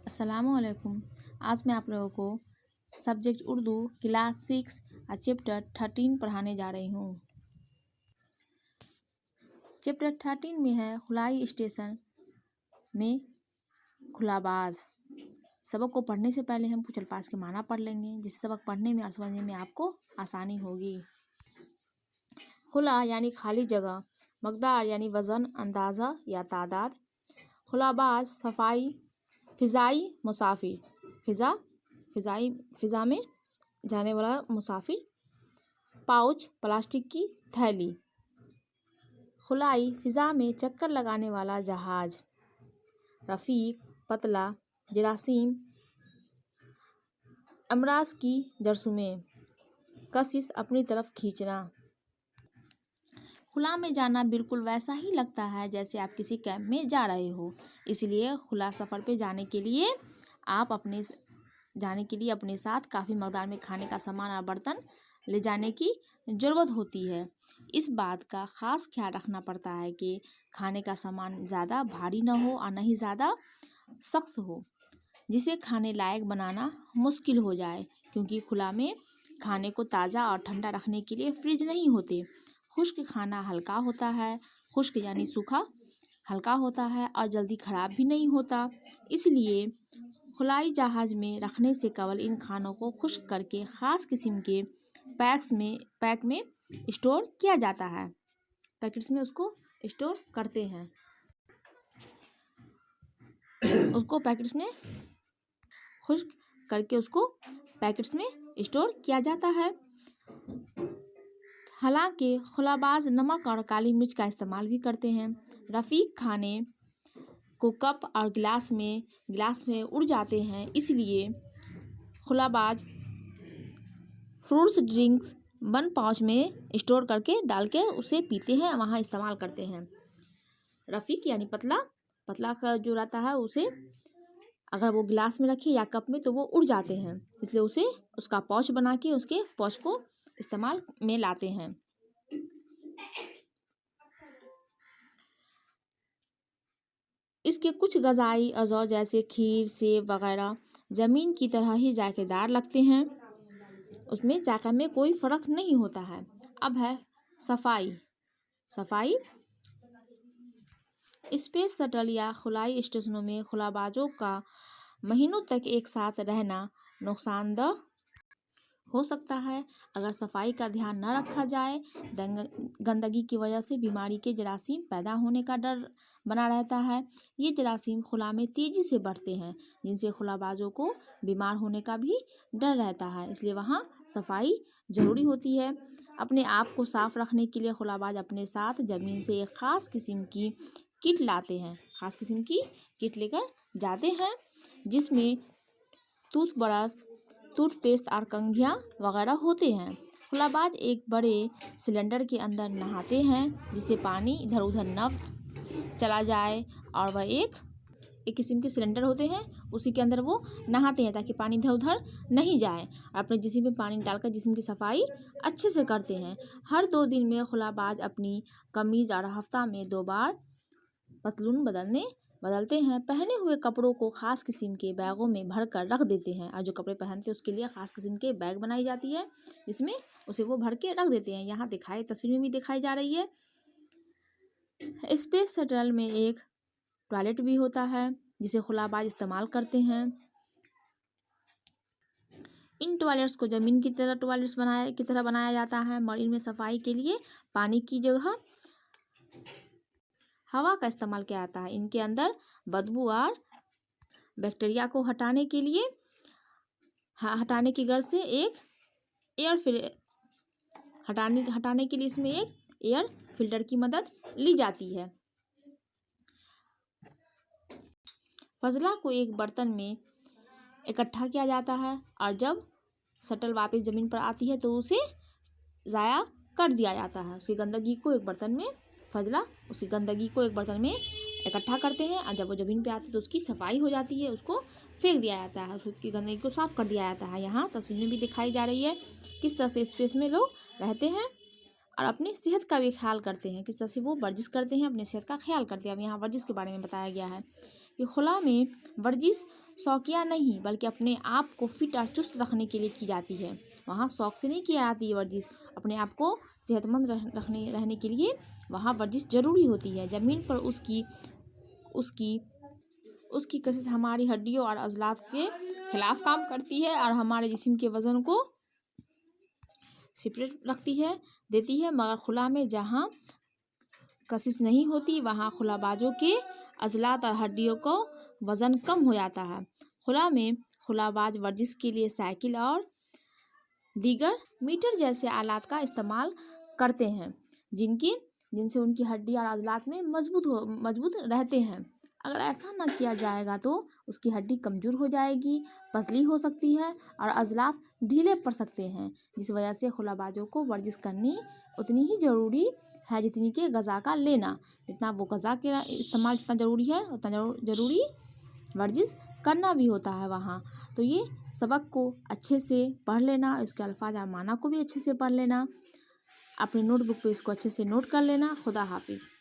अस्सलामुअलैकुम। आज मैं आप लोगों को सब्जेक्ट उर्दू क्लास 6 चैप्टर 13 पढ़ाने जा रही हूँ। चैप्टर 13 में है खुलाई स्टेशन में खुलाबाज। सबक को पढ़ने से पहले हम कुछ अल्फाज के माना पढ़ लेंगे, जिससे सबक पढ़ने में और समझने में आपको आसानी होगी। खुला यानी खाली जगह, मकदार यानी वज़न, अंदाज़ा या तादाद। खुलाबाज सफाई, फ़िज़ाई मुसाफिर, फ़िज़ा में जाने वाला मुसाफिर। पाउच प्लास्टिक की थैली। खुलाई फ़िज़ा में चक्कर लगाने वाला जहाज। रफ़ीक पतला, जरासीम अमराज की जरसूमें। कशिश अपनी तरफ खींचना। खुला में जाना बिल्कुल वैसा ही लगता है जैसे आप किसी कैंप में जा रहे हो। इसलिए खुला सफ़र पे जाने के लिए अपने साथ काफ़ी मकदार में खाने का सामान और बर्तन ले जाने की ज़रूरत होती है। इस बात का ख़ास ख्याल रखना पड़ता है कि खाने का सामान ज़्यादा भारी न हो और न ही ज़्यादा सख्त हो, जिसे खाने लायक बनाना मुश्किल हो जाए, क्योंकि खुला में खाने को ताज़ा और ठंडा रखने के लिए फ्रिज नहीं होते। खुश्क खाना हल्का होता है, खुश्क यानी सूखा हल्का होता है और जल्दी ख़राब भी नहीं होता। इसलिए खुलाई जहाज़ में रखने से कबल इन खानों को खुश्क करके ख़ास किस्म के पैक में स्टोर किया जाता है। पैकेट्स में उसको स्टोर करते हैं। उसको पैकेट्स में खुश्क करके उसको पैकेट्स में स्टोर किया जाता है। हालांकि खुलाबाज नमक और काली मिर्च का इस्तेमाल भी करते हैं। रफ़ीक खाने को कप और गिलास में उड़ जाते हैं, इसलिए खुलाबाज फ्रूट्स ड्रिंक्स बंद पाउच में स्टोर करके डाल के उसे पीते हैं, वहाँ इस्तेमाल करते हैं। रफ़ीक यानी पतला का जो रहता है, उसे अगर वो गिलास में रखे या कप में तो वो उड़ जाते हैं, इसलिए उसे उसका पाउच बना के उसके पाउच को इस्तेमाल में लाते हैं। इसके कुछ ग़िज़ाई अज़ौ जैसे खीर, सेब वगैरह ज़मीन की तरह ही जायकेदार लगते हैं, उसमें जायका में कोई फ़र्क नहीं होता है। अब है सफाई। स्पेस शटल या खुलाई स्टेशनों में खुलाबाजों का महीनों तक एक साथ रहना नुकसानदेह हो सकता है अगर सफाई का ध्यान न रखा जाए। गंदगी की वजह से बीमारी के जरासीम पैदा होने का डर बना रहता है। ये जरासीम खुला में तेज़ी से बढ़ते हैं, जिनसे खुलाबाजों को बीमार होने का भी डर रहता है, इसलिए वहाँ सफाई ज़रूरी होती है। अपने आप को साफ़ रखने के लिए खुलाबाज अपने साथ ज़मीन से एक ख़ास किस्म की किट लाते हैं, ख़ास किस्म की किट लेकर जाते हैं, जिसमें टूथब्रश, टूथपेस्ट और कंघियाँ वगैरह होते हैं। खुलाबाज एक बड़े सिलेंडर के अंदर नहाते हैं, जिससे पानी इधर उधर न चला जाए, और वह एक किस्म के सिलेंडर होते हैं, उसी के अंदर वो नहाते हैं ताकि पानी इधर उधर नहीं जाए। अपने जिस्म में पानी डालकर जिस्म की सफाई अच्छे से करते हैं। हर 2 दिन में खुलाबाज अपनी कमीज़ और हफ्ता में 2 बार पतलून बदलते हैं। पहने हुए कपड़ों को ख़ास किस्म के बैगों में भर कर रख देते हैं, और जो कपड़े पहनते हैं उसके लिए ख़ास किस्म के बैग बनाई जाती है, जिसमें उसे वो भर के रख देते हैं। यहाँ तस्वीर में भी दिखाई जा रही है। स्पेस शटल में एक टॉयलेट भी होता है, जिसे खुलाबाज इस्तेमाल करते हैं। इन टॉयलेट्स को ज़मीन की तरह बनाया जाता है। मरीन में सफाई के लिए पानी की जगह हवा का इस्तेमाल किया जाता है। इनके अंदर बदबू और बैक्टीरिया को हटाने की गर्ज से हटाने के लिए इसमें एक एयर फिल्टर की मदद ली जाती है। फजला को एक बर्तन में इकट्ठा किया जाता है, और जब शटल वापस ज़मीन पर आती है तो उसे ज़ाया कर दिया जाता है। उसकी गंदगी को एक बर्तन में इकट्ठा करते हैं, और जब वो ज़मीन पे आती है तो उसकी सफाई हो जाती है, उसको फेंक दिया जाता है, उसकी गंदगी को साफ़ कर दिया जाता है। यहाँ तस्वीर में भी दिखाई जा रही है किस तरह से स्पेस में लोग रहते हैं और अपनी सेहत का भी ख्याल करते हैं, किस तरह से वो वर्जिश करते हैं, अपनी सेहत का ख्याल करते हैं। अब यहाँ वर्जिश के बारे में बताया गया है कि खुला में वर्जिश शौकिया नहीं बल्कि अपने आप को फिट और चुस्त रखने के लिए की जाती है। वहाँ शौक से नहीं की जाती है वर्जिश, अपने आप को सेहतमंद रहने के लिए वहाँ वर्जिश ज़रूरी होती है। ज़मीन पर उसकी कशिश हमारी हड्डियों और अज़लात के खिलाफ काम करती है और हमारे जिस्म के वज़न को सेपरेट देती है। मगर खुला में जहाँ कशिश नहीं होती वहाँ खुलाबाजों के अज़लात और हड्डियों को वज़न कम हो जाता है। खुला में खुलाबाज वर्जिश के लिए साइकिल और दीगर मीटर जैसे आलात का इस्तेमाल करते हैं जिनसे उनकी हड्डी और अज़लात में मजबूत रहते हैं। अगर ऐसा न किया जाएगा तो उसकी हड्डी कमज़ोर हो जाएगी, पतली हो सकती है और अज़लात ढीले पड़ सकते हैं, जिस वजह से खुलाबाजों को वर्जिश करनी उतनी ही ज़रूरी है जितनी कि ग़ज़ा का लेना। जितना वो ग़ज़ा के इस्तेमाल जितना ज़रूरी है उतना ज़रूरी वर्जिश करना भी होता है वहाँ। तो ये सबक को अच्छे से पढ़ लेना, इसके अल्फाज और माना को भी अच्छे से पढ़ लेना, अपनी नोटबुक पे इसको अच्छे से नोट कर लेना। खुदा हाफिज़।